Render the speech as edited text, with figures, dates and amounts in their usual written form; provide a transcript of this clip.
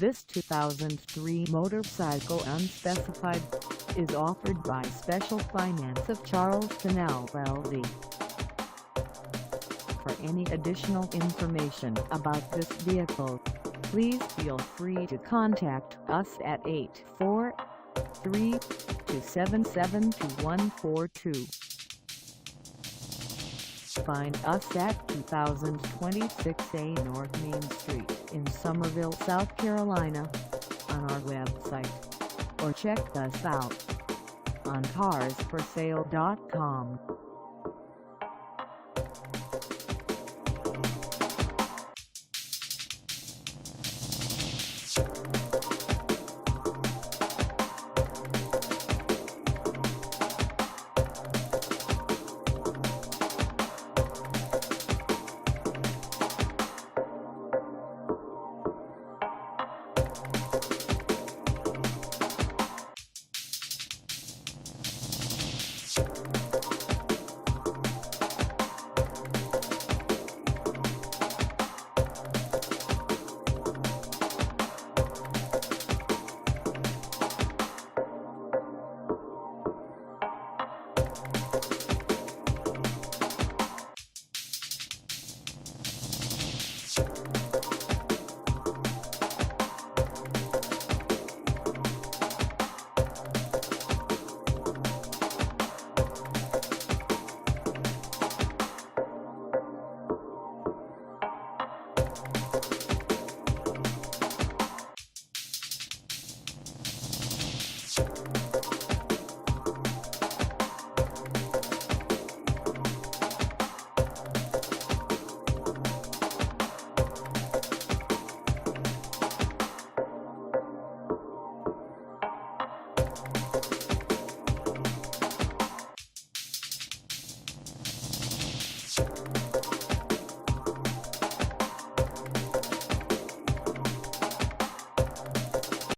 This 2003 motorcycle unspecified is offered by Special Finance of Charleston LLC. For any additional information about this vehicle, please feel free to contact us at 843-277-2142. Find us at 2026A North Main Street in Summerville, South Carolina, on our website, or check us out on carsforsale.com.